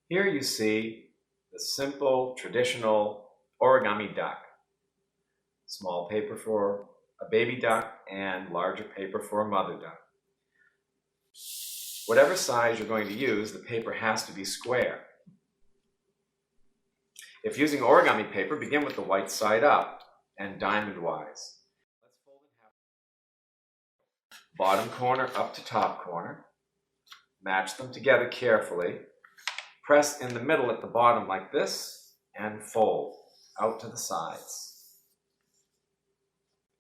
Here you see the simple, traditional origami duck. Small paper for a baby duck and larger paper for a mother duck. Whatever size you're going to use, the paper has to be square. If using origami paper, begin with the white side up and diamond-wise. Let's fold it half. Bottom corner up to top corner. Match them together carefully. Press in the middle at the bottom like this and fold out to the sides.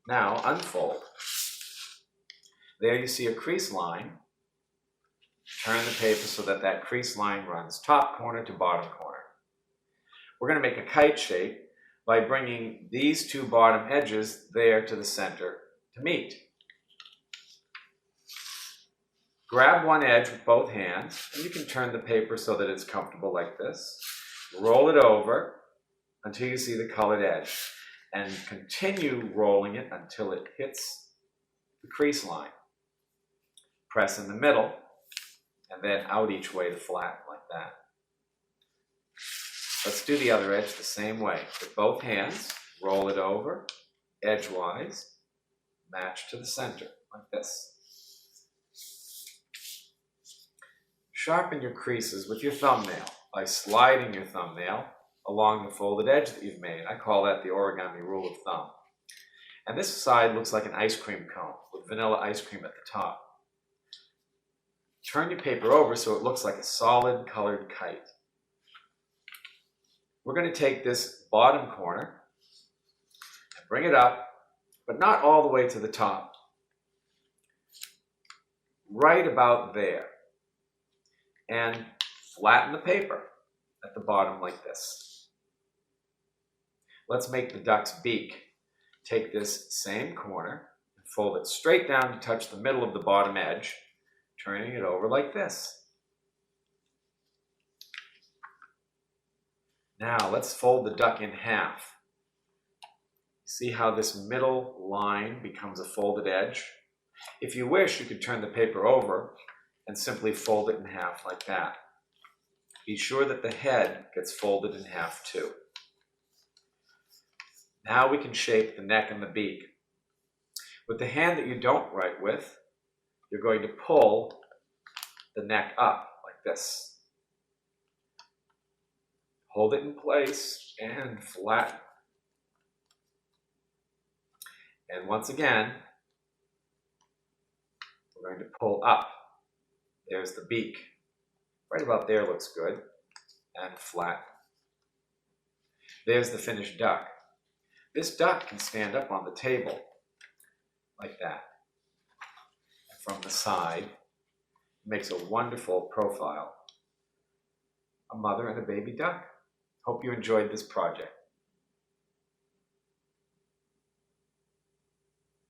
Now unfold. There you see a crease line. Turn the paper so that that crease line runs top corner to bottom corner. We're going to make a kite shape by bringing these two bottom edges there to the center to meet. Grab one edge with both hands, and you can turn the paper so that it's comfortable like this. Roll it over until you see the colored edge, and continue rolling it until it hits the crease line. Press in the middle, and then out each way to flatten like that. Let's do the other edge the same way. With both hands, roll it over, edgewise, match to the center, like this. Sharpen your creases with your thumbnail by sliding your thumbnail along the folded edge that you've made. I call that the origami rule of thumb. And this side looks like an ice cream cone with vanilla ice cream at the top. Turn your paper over so it looks like a solid colored kite. We're going to take this bottom corner and bring it up, but not all the way to the top. Right about there. And flatten the paper at the bottom like this. Let's make the duck's beak. Take this same corner and fold it straight down to touch the middle of the bottom edge, turning it over like this. Now let's fold the duck in half. See how this middle line becomes a folded edge? If you wish, you could turn the paper over and simply fold it in half like that. Be sure that the head gets folded in half too. Now we can shape the neck and the beak. With the hand that you don't write with, you're going to pull the neck up like this. Hold it in place and flatten. And once again, we're going to pull up. There's the beak. Right about there looks good. And flatten. There's the finished duck. This duck can stand up on the table like that. And from the side, it makes a wonderful profile. A mother and a baby duck. Hope you enjoyed this project.